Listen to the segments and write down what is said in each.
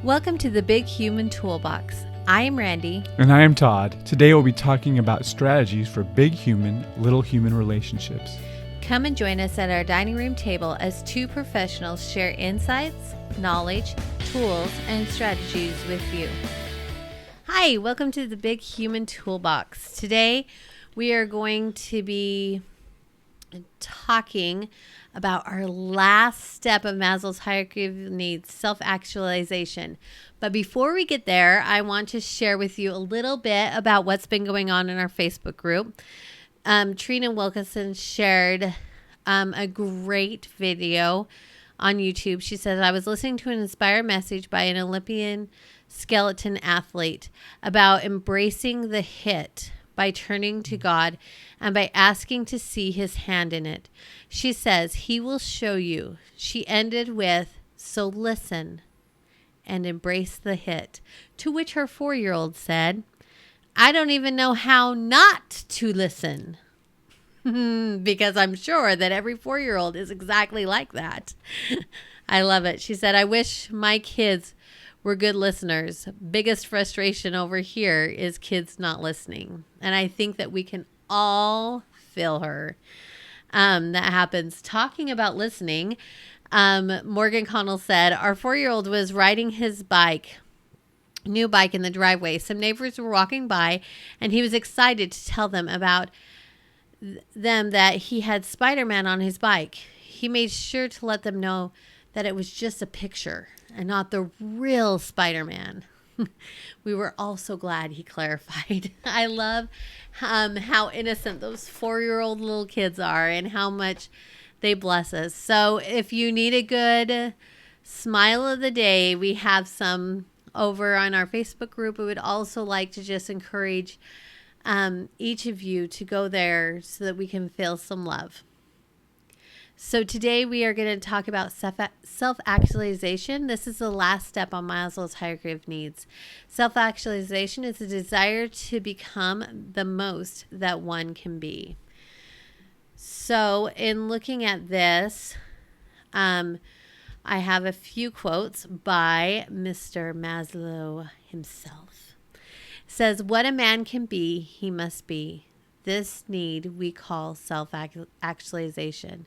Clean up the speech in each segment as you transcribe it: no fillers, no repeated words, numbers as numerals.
Welcome to the Big Human Toolbox. I am Randi. And I am Todd. Today we'll be talking about strategies for big human, little human relationships. Come and join us at our dining room table as two professionals share insights, knowledge, tools, and strategies with you. Hi, welcome to the Big Human Toolbox. Today we are going to be talking about our last step of Maslow's hierarchy of needs, self-actualization. But before we get there, I want to share with you a little bit about what's been going on in our Facebook group. Trina Wilkinson shared a great video on YouTube. She says, I was listening to an inspired message by an Olympian skeleton athlete about embracing the hit by turning to God and by asking to see his hand in it. She says, he will show you. She ended with, so listen and embrace the hit. To which her 4-year-old said, I don't even know how not to listen. Because I'm sure that every 4-year-old is exactly like that. I love it. She said, I wish my kids were good listeners. Biggest frustration over here is kids not listening. And I think that we can all feel her. That happens. Talking about listening, Morgan Connell said, our 4-year-old was riding his new bike in the driveway. Some neighbors were walking by and he was excited to tell them about them that he had Spider-Man on his bike. He made sure to let them know that it was just a picture and not the real Spider-Man. We were all so glad he clarified. I love how innocent those 4-year-old little kids are and how much they bless us. So if you need a good smile of the day, we have some over on our Facebook group. We would also like to just encourage each of you to go there so that we can feel some love. So today we are going to talk about self-actualization. This is the last step on Maslow's hierarchy of needs. Self-actualization is a desire to become the most that one can be. So in looking at this, I have a few quotes by Mr. Maslow himself. It says, what a man can be, he must be. This need we call self-actualization.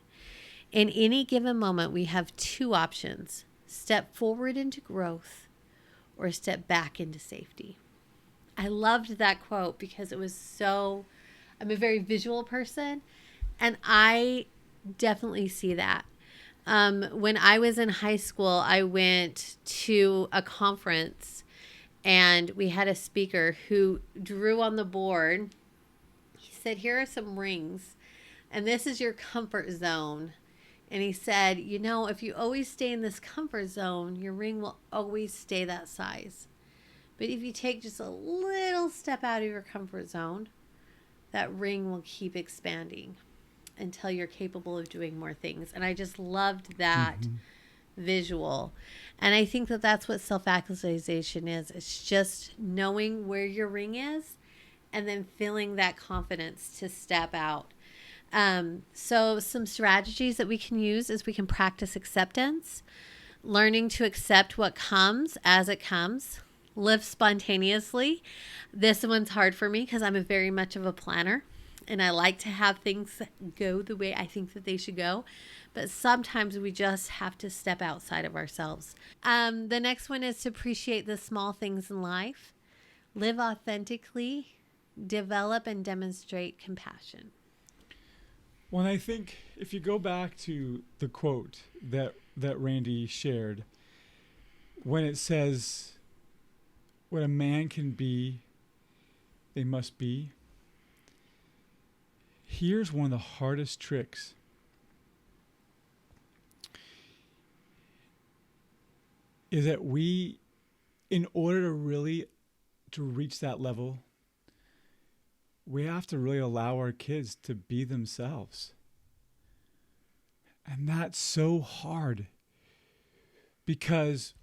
In any given moment, we have two options: step forward into growth or step back into safety. I loved that quote because it was I'm a very visual person, and I definitely see that. When I was in high school, I went to a conference and we had a speaker who drew on the board. He said, here are some rings, and this is your comfort zone. And he said, you know, if you always stay in this comfort zone, your ring will always stay that size. But if you take just a little step out of your comfort zone, that ring will keep expanding until you're capable of doing more things. And I just loved that visual. And I think that that's what self-actualization is. It's just knowing where your ring is and then feeling that confidence to step out. So some strategies that we can use is we can practice acceptance, learning to accept what comes as it comes, live spontaneously. This one's hard for me because I'm very much of a planner and I like to have things go the way I think that they should go. But sometimes we just have to step outside of ourselves. The next one is to appreciate the small things in life, live authentically, develop and demonstrate compassion. Well, I think if you go back to the quote that Randi shared, when it says, what a man can be, they must be. Here's one of the hardest tricks. Is that we, in order to reach that level, we have to really allow our kids to be themselves. And that's so hard because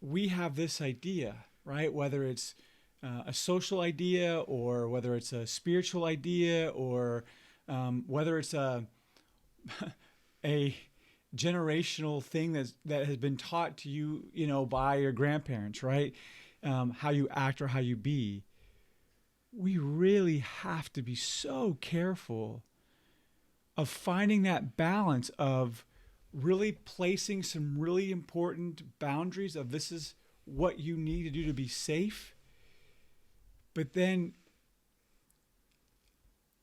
we have this idea, right? Whether it's a social idea or whether it's a spiritual idea or whether it's a generational thing that has been taught to you, by your grandparents, right? How you act or how you be. We really have to be so careful of finding that balance of really placing some really important boundaries of this is what you need to do to be safe, but then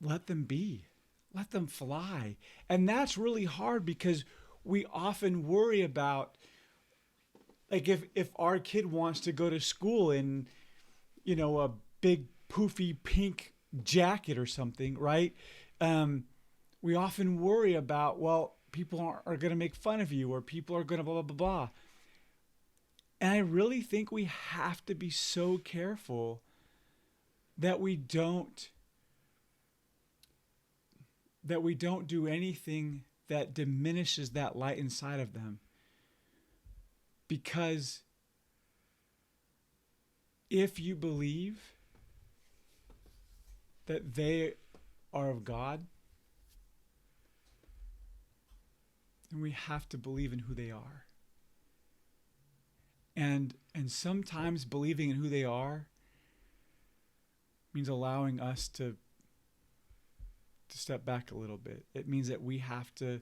let them be, let them fly. And that's really hard because we often worry about, like, if our kid wants to go to school in, a big poofy pink jacket or something, right? We often worry about, well, people are going to make fun of you, or people are going to blah, blah, blah, blah. And I really think we have to be so careful that we don't do anything that diminishes that light inside of them. Because if you believe that they are of God, then we have to believe in who they are. And sometimes believing in who they are means allowing us to step back a little bit. It means that we have to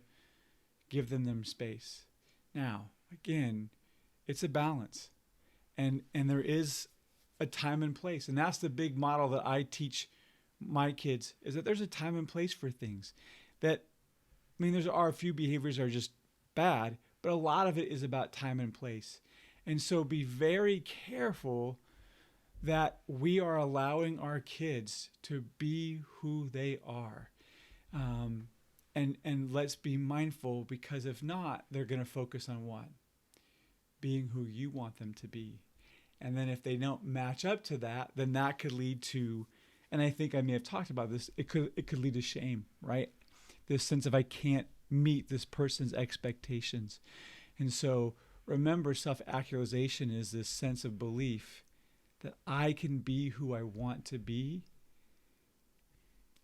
give them space. Now, again, it's a balance. And there is a time and place. And that's the big model that I teach my kids, is that there's a time and place for things. There are a few behaviors that are just bad, but a lot of it is about time and place. And so be very careful that we are allowing our kids to be who they are. And let's be mindful, because if not, they're going to focus on what? Being who you want them to be. And then if they don't match up to that, then that could lead to, and I think I may have talked about this, it could lead to shame, right? This sense of I can't meet this person's expectations. And so remember, self-actualization is this sense of belief that I can be who I want to be,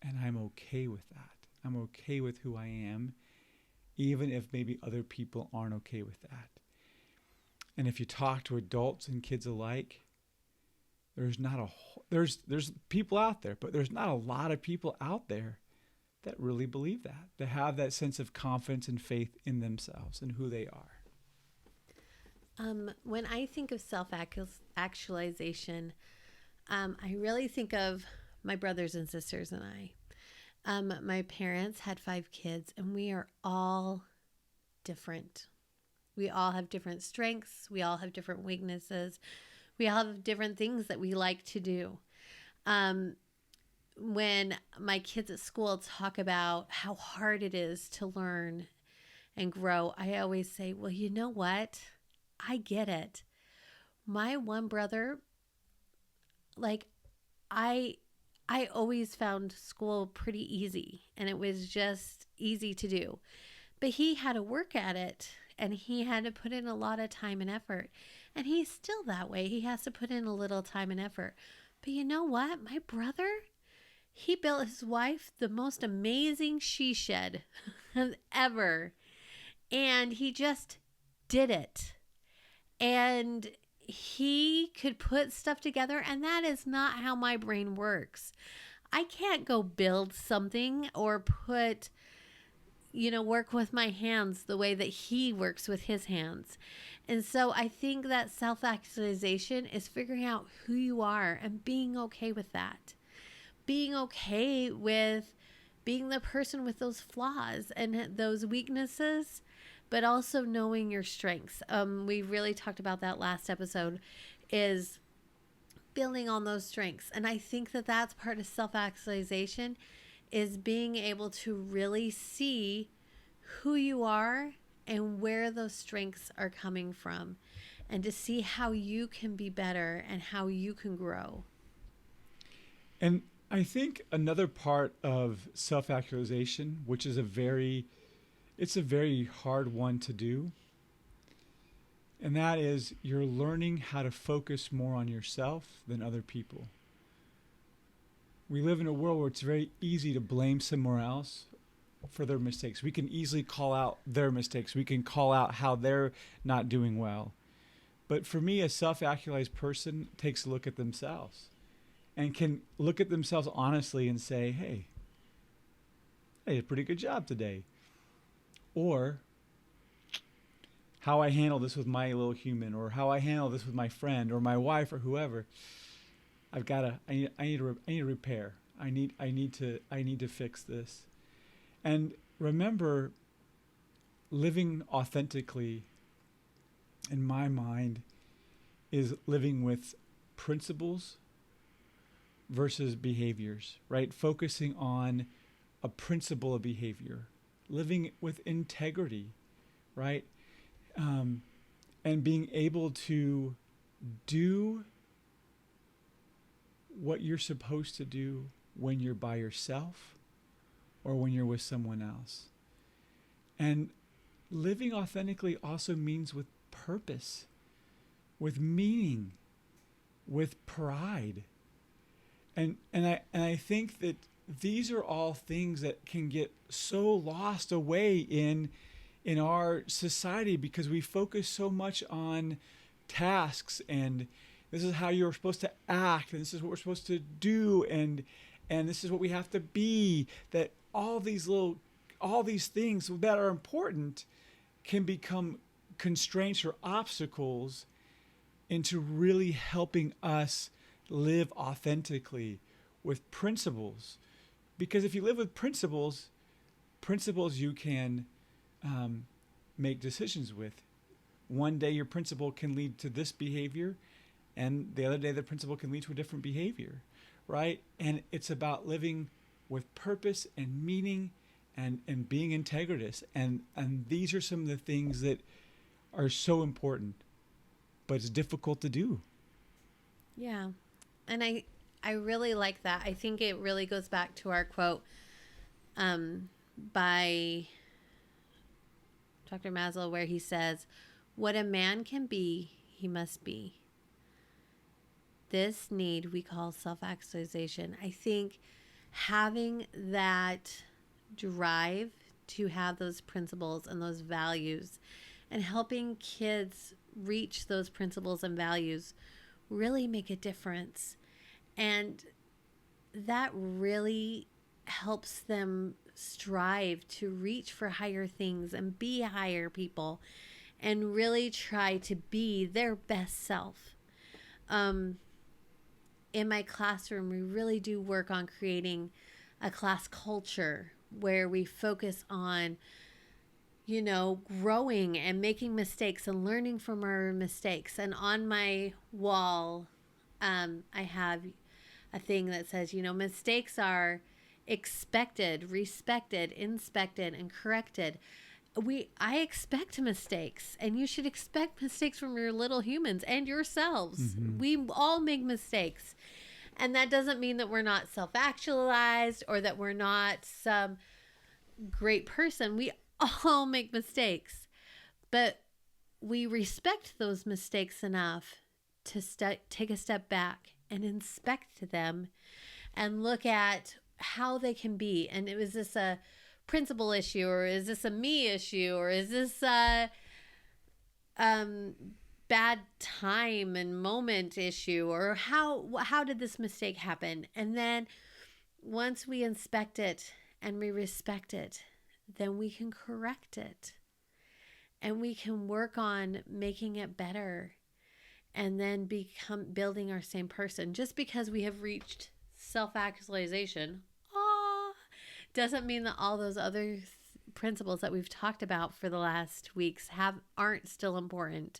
and I'm okay with that. I'm okay with who I am, even if maybe other people aren't okay with that. And if you talk to adults and kids alike, there's people out there, but there's not a lot of people out there that really believe that have that sense of confidence and faith in themselves and who they are. When I think of self-actualization, I really think of my brothers and sisters and I. My parents had 5 kids, and we are all different. We all have different strengths. We all have different weaknesses. We all have different things that we like to do. When my kids at school talk about how hard it is to learn and grow, I always say, well, you know what? I get it. My one brother, I always found school pretty easy, and it was just easy to do. But he had to work at it, and he had to put in a lot of time and effort. And he's still that way. He has to put in a little time and effort. But you know what? My brother, he built his wife the most amazing she shed ever. And he just did it. And he could put stuff together, and that is not how my brain works. I can't go build something or work with my hands the way that he works with his hands. And so I think that self-actualization is figuring out who you are and being okay with that. Being okay with being the person with those flaws and those weaknesses, but also knowing your strengths. We really talked about that last episode, is building on those strengths. And I think that that's part of self-actualization, is being able to really see who you are and where those strengths are coming from, and to see how you can be better and how you can grow. And I think another part of self-actualization, which is a very hard one to do, and that is you're learning how to focus more on yourself than other people. We live in a world where it's very easy to blame somewhere else for their mistakes. We can easily call out their mistakes. We can call out how they're not doing well. But for me, a self-actualized person takes a look at themselves and can look at themselves honestly and say, hey, I did a pretty good job today. Or how I handle this with my little human, or how I handle this with my friend or my wife or whoever. I need to repair. I need to fix this. And remember, living authentically, in my mind, is living with principles versus behaviors, right? Focusing on a principle of behavior, living with integrity, right? And being able to do what you're supposed to do when you're by yourself or when you're with someone else. And living authentically also means with purpose, with meaning, with pride. And I think that these are all things that can get so lost away in our society because we focus so much on tasks and this is how you're supposed to act and this is what we're supposed to do and this is what we have to be, that all these things that are important can become constraints or obstacles into really helping us live authentically with principles. Because if you live with principles you can make decisions with. One day your principle can lead to this behavior, and the other day the principle can lead to a different behavior, right? And it's about living with purpose and meaning and being integritous. And these are some of the things that are so important, but it's difficult to do. Yeah. And I really like that. I think it really goes back to our quote by Dr. Maslow, where he says, what a man can be, he must be. This need we call self-actualization. I think having that drive to have those principles and those values and helping kids reach those principles and values really make a difference. And that really helps them strive to reach for higher things and be higher people and really try to be their best self. In my classroom, we really do work on creating a class culture where we focus on, growing and making mistakes and learning from our mistakes. And on my wall, I have a thing that says, mistakes are expected, respected, inspected, and corrected. I expect mistakes, and you should expect mistakes from your little humans and yourselves. Mm-hmm. We all make mistakes. And that doesn't mean that we're not self-actualized or that we're not some great person. We all make mistakes. But we respect those mistakes enough to take a step back and inspect them and look at how they can be. And is this a principal issue, or is this a me issue, or is this a bad time and moment issue, or how did this mistake happen? And then once we inspect it and we respect it, then we can correct it and we can work on making it better and then become building our same person. Just because we have reached self-actualization doesn't mean that all those other principles that we've talked about for the last weeks aren't still important.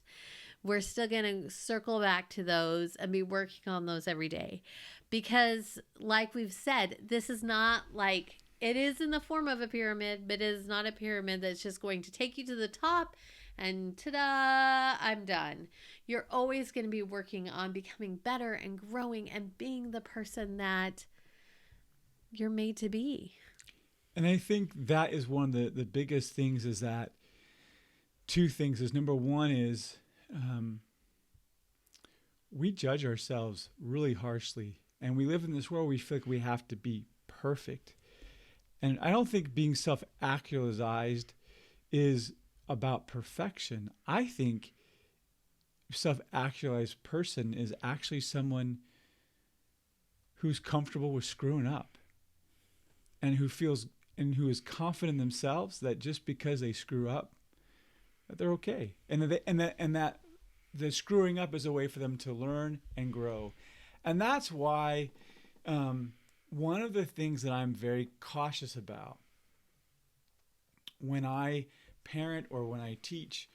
We're still going to circle back to those and be working on those every day. Because like we've said, this is not like, it is in the form of a pyramid, but it is not a pyramid that's just going to take you to the top and ta-da, I'm done. You're always going to be working on becoming better and growing and being the person that you're made to be. And I think that is one of the biggest things is that two things is, number one is we judge ourselves really harshly, and we live in this world where we feel like we have to be perfect. And I don't think being self-actualized is about perfection. I think self-actualized person is actually someone who's comfortable with screwing up and who is confident in themselves that just because they screw up, that they're okay, and that the screwing up is a way for them to learn and grow. And that's why one of the things that I'm very cautious about when I parent or when I teach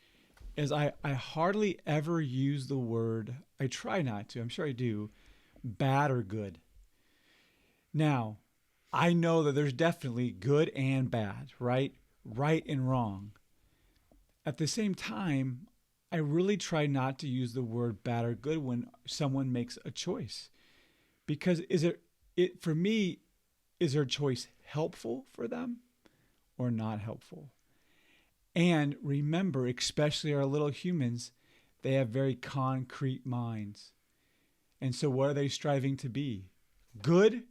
is I hardly ever use the word, I try not to, I'm sure I do, bad or good. Now, I know that there's definitely good and bad, right? Right and wrong. At the same time, I really try not to use the word bad or good when someone makes a choice. Because it for me, is their choice helpful for them or not helpful? And remember, especially our little humans, they have very concrete minds. And so what are they striving to be? Good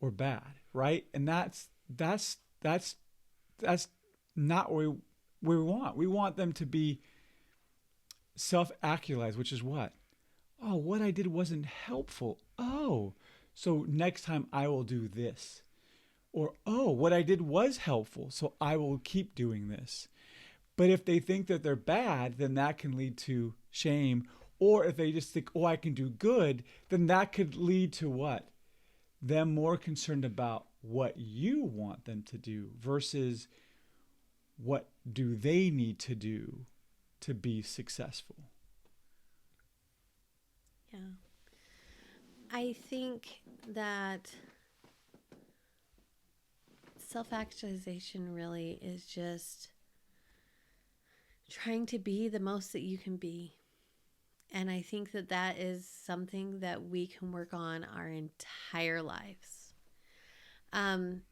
or bad, right? And that's not what we want. We want them to be self-actualized, which is what? Oh, what I did wasn't helpful. Oh, so next time I will do this. Or, oh, what I did was helpful, so I will keep doing this. But if they think that they're bad, then that can lead to shame. Or if they just think, oh, I can do good, then that could lead to what? Them more concerned about what you want them to do versus what do they need to do to be successful. Yeah. I think that self actualization really is just trying to be the most that you can be. And I think that that is something that we can work on our entire lives. Um,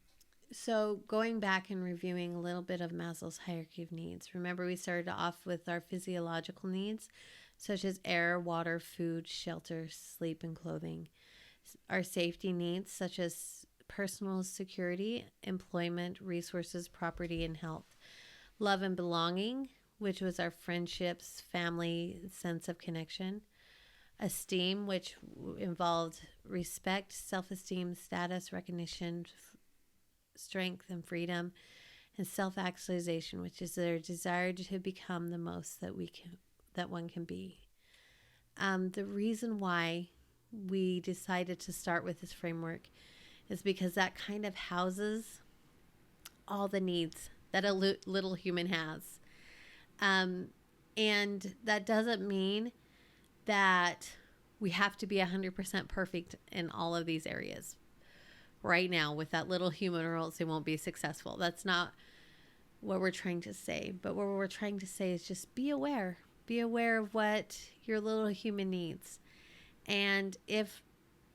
so, going back and reviewing a little bit of Maslow's hierarchy of needs, remember we started off with our physiological needs, such as air, water, food, shelter, sleep, and clothing. Our safety needs, such as personal security, employment, resources, property, and health. Love and belonging, which was our friendships, family, sense of connection. Esteem, which involved respect, self esteem, status, recognition, strength, and freedom. And self actualization, which is their desire to become the most that one can be. The reason why we decided to start with this framework is because that kind of houses all the needs that a little human has. And that doesn't mean that we have to be 100% perfect in all of these areas right now with that little human, or else they won't be successful. That's not what we're trying to say. But what we're trying to say is just be aware. Be aware of what your little human needs. And if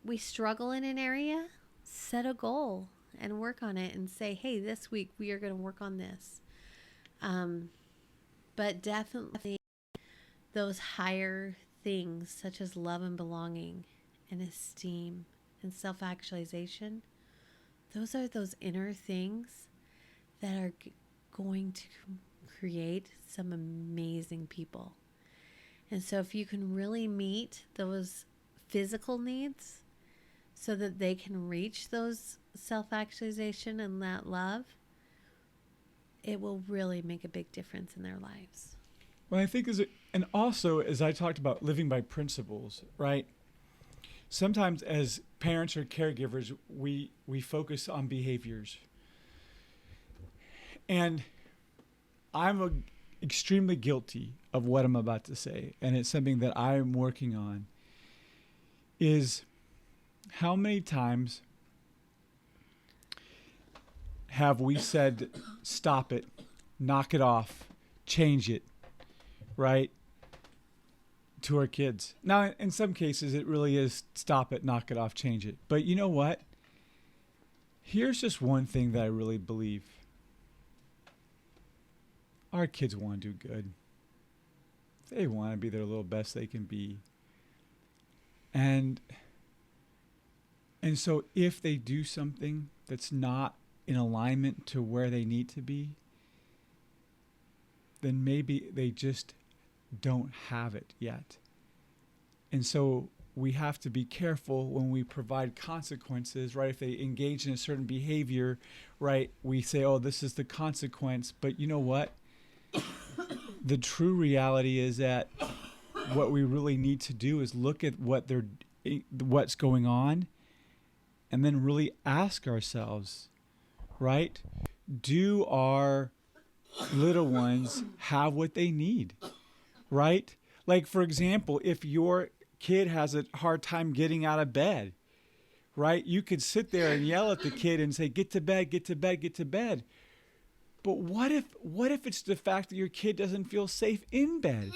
we struggle in an area, set a goal and work on it and say, hey, this week we are going to work on this. But definitely those higher things such as love and belonging and esteem and self-actualization, those are those inner things that are going to create some amazing people. And so if you can really meet those physical needs so that they can reach those self-actualization and that love, it will really make a big difference in their lives. Well, I think and also as I talked about living by principles, right? Sometimes as parents or caregivers, we focus on behaviors. And I'm extremely guilty of what I'm about to say, and it's something that I'm working on, is how many times have we said, stop it, knock it off, change it, right, to our kids? Now, in some cases, it really is stop it, knock it off, change it. But you know what? Here's just one thing that I really believe. Our kids want to do good. They want to be their little best they can be. And And so if they do something that's not in alignment to where they need to be, then maybe they just don't have it yet. And so we have to be careful when we provide consequences, right? If they engage in a certain behavior, right, we say, oh, this is the consequence. But you know what? The true reality is that what we really need to do is look at what's going on, and then really ask ourselves, right? Do our little ones have what they need, right? Like, for example, if your kid has a hard time getting out of bed, right? You could sit there and yell at the kid and say, get to bed, get to bed, get to bed. But what if it's the fact that your kid doesn't feel safe in bed?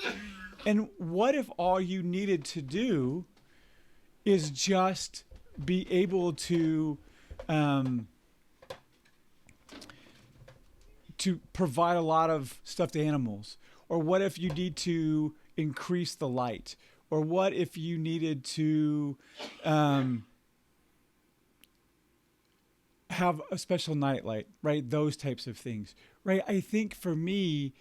And what if all you needed to do is just be able um, to provide a lot of stuffed animals? Or what if you need to increase the light? Or what if you needed to have a special night light, right? Those types of things, right? I think for me,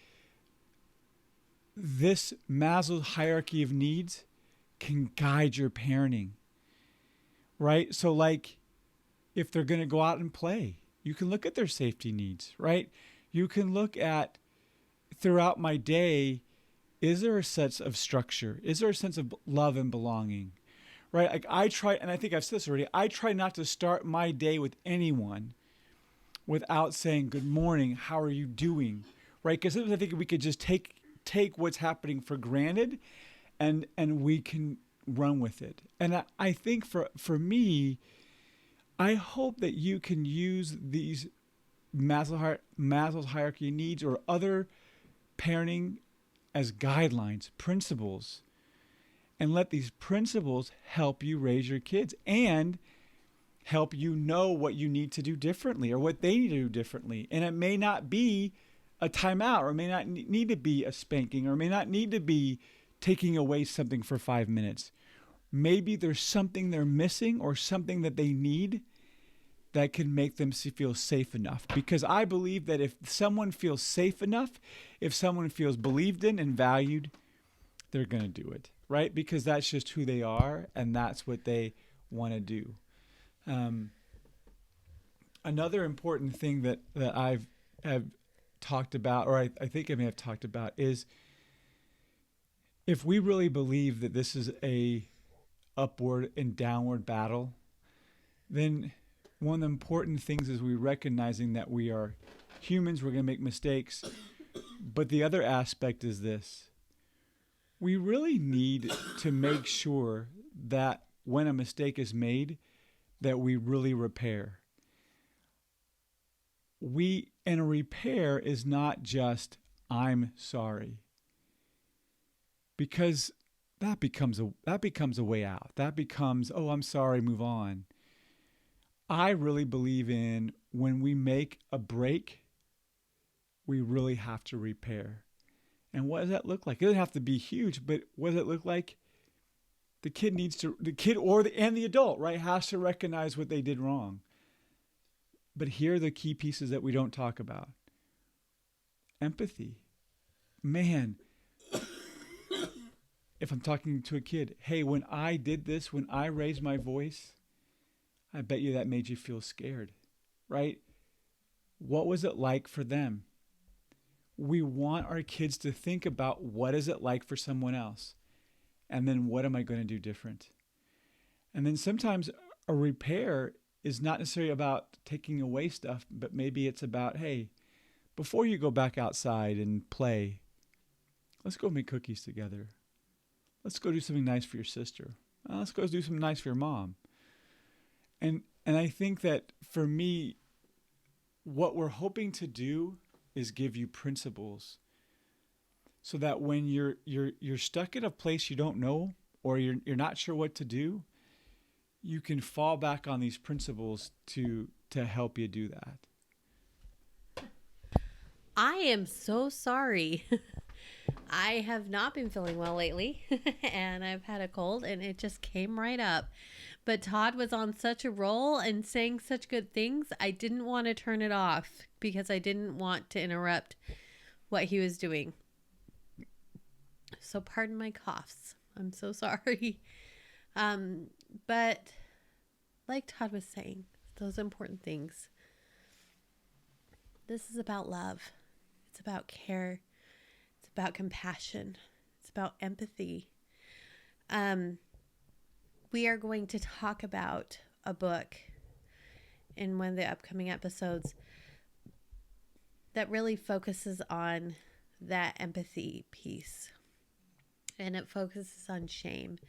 this Maslow's hierarchy of needs can guide your parenting, right? So, like, if they're going to go out and play, you can look at their safety needs, right? You can look at throughout my day, is there a sense of structure? Is there a sense of love and belonging? Right? Like I try, and I think I've said this already, I try not to start my day with anyone without saying, good morning, how are you doing? Right? Because sometimes I think we could just take what's happening for granted and we can run with it. And I think for me, I hope that you can use these Maslow's hierarchy needs or other parenting as guidelines, principles, and let these principles help you raise your kids and help you know what you need to do differently or what they need to do differently. And it may not be a timeout, or it may not need to be a spanking, or it may not need to be taking away something for 5 minutes. Maybe there's something they're missing or something that they need that can make them feel safe enough. Because I believe that if someone feels safe enough, if someone feels believed in and valued, they're going to do it, right? Because that's just who they are and that's what they want to do. Another important thing that have talked about, or I think I may have talked about, is if we really believe that this is a upward and downward battle, then one of the important things is we recognizing that we are humans, we're going to make mistakes. But the other aspect is this. We really need to make sure that when a mistake is made, that we really repair. And a repair is not just, I'm sorry. Because that becomes a way out. That becomes, oh, I'm sorry, move on. I really believe in when we make a break, we really have to repair. And what does that look like? It doesn't have to be huge, but what does it look like? The kid and the adult, right, has to recognize what they did wrong. But here are the key pieces that we don't talk about. Empathy. Man, if I'm talking to a kid, hey, when I did this, when I raised my voice, I bet you that made you feel scared, right? What was it like for them? We want our kids to think about what is it like for someone else? And then what am I going to do different? And then sometimes a repair is not necessarily about taking away stuff, but maybe it's about, hey, before you go back outside and play, let's go make cookies together. Let's go do something nice for your sister. Let's go do something nice for your mom. And I think that for me, what we're hoping to do is give you principles so that when you're stuck in a place you don't know or you're not sure what to do, you can fall back on these principles to help you do that. I am so sorry I have not been feeling well lately, and I've had a cold, and it just came right up. But Todd was on such a roll and saying such good things, I didn't want to turn it off because I didn't want to interrupt what he was doing. So pardon my coughs. I'm so sorry. Um, but like Todd was saying, those important things. This is about love. It's about care. It's about compassion. It's about empathy. We are going to talk about a book in one of the upcoming episodes that really focuses on that empathy piece. And it focuses on shame.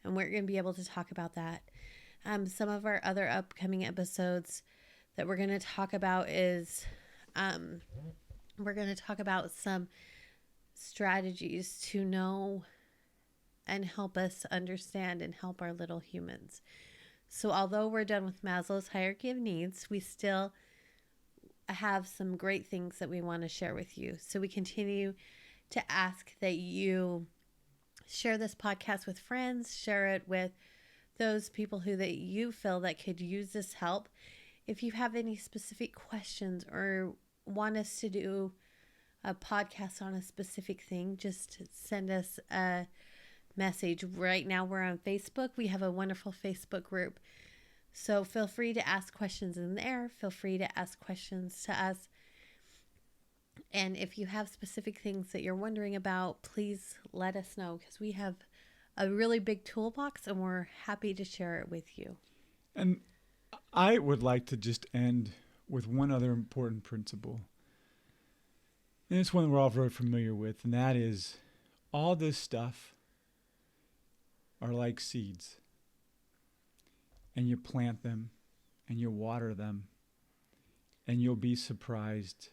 And we're going to be able to talk about that. Some of our other upcoming episodes that we're going to talk about is we're going to talk about some strategies to know and help us understand and help our little humans. So although we're done with Maslow's hierarchy of needs, we still have some great things that we want to share with you. So we continue to ask that you share this podcast with friends, share it with those people who that you feel that could use this help. If you have any specific questions or want us to do a podcast on a specific thing, just send us a message. Right now we're on Facebook. We have a wonderful Facebook group. So feel free to ask questions in there. Feel free to ask questions to us. And if you have specific things that you're wondering about, please let us know because we have a really big toolbox and we're happy to share it with you. And I would like to just end with one other important principle. And it's one we're all very familiar with, and that is all this stuff are like seeds. And you plant them and you water them and you'll be surprised.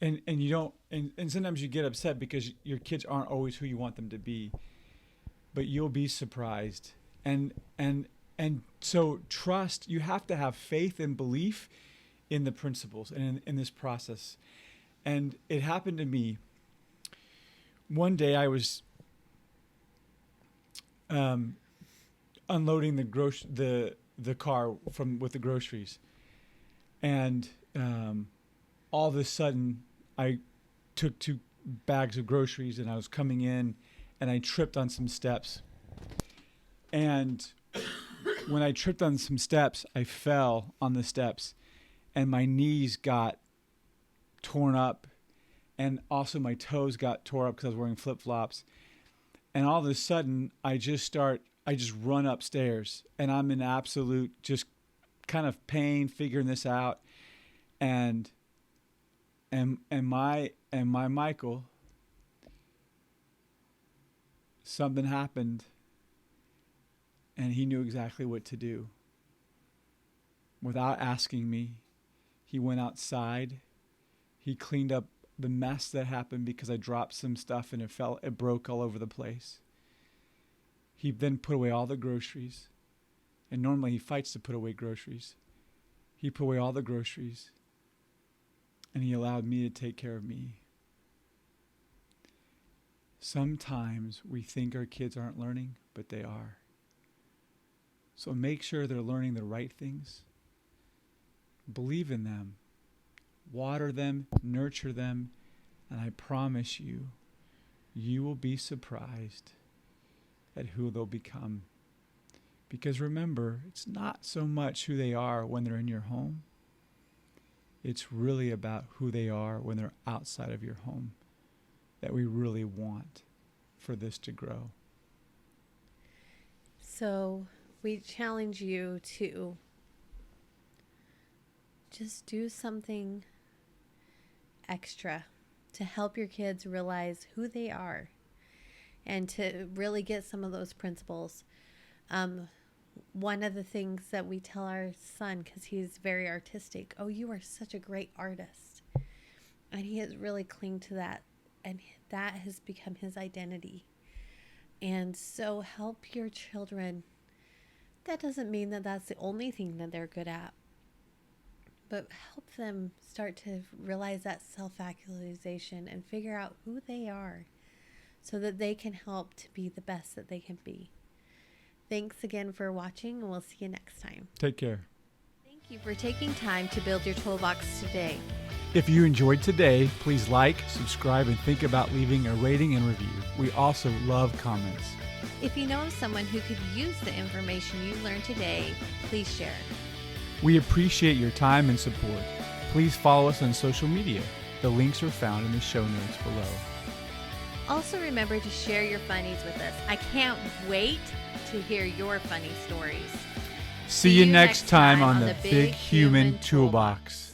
And you don't and sometimes you get upset because your kids aren't always who you want them to be. But you'll be surprised. And so trust, you have to have faith and belief in the principles and in this process. And it happened to me. One day I was unloading the car with the groceries, and all of a sudden I took 2 bags of groceries and I was coming in and I tripped on some steps. And when I tripped on some steps, I fell on the steps and my knees got torn up, and also my toes got tore up because I was wearing flip-flops. And all of a sudden I just run upstairs and I'm in absolute just kind of pain figuring this out. And my Michael, something happened and he knew exactly what to do. Without asking me, he went outside. He cleaned up the mess that happened because I dropped some stuff and it broke all over the place. He then put away all the groceries. And normally he fights to put away groceries. He put away all the groceries. And he allowed me to take care of me. Sometimes we think our kids aren't learning, but they are. So make sure they're learning the right things. Believe in them. Water them, nurture them, and I promise you, you will be surprised at who they'll become. Because remember, it's not so much who they are when they're in your home. It's really about who they are when they're outside of your home that we really want for this to grow. So we challenge you to just do something extra to help your kids realize who they are and to really get some of those principles. One of the things that we tell our son, because he's very artistic, oh, you are such a great artist. And he has really clinged to that, and that has become his identity. And so help your children. That doesn't mean that that's the only thing that they're good at, but help them start to realize that self-actualization and figure out who they are so that they can help to be the best that they can be. Thanks again for watching, and we'll see you next time. Take care. Thank you for taking time to build your toolbox today. If you enjoyed today, please like, subscribe, and think about leaving a rating and review. We also love comments. If you know of someone who could use the information you learned today, please share. We appreciate your time and support. Please follow us on social media. The links are found in the show notes below. Also remember to share your funnies with us. I can't wait to hear your funny stories. See you next time on the Big Human Toolbox.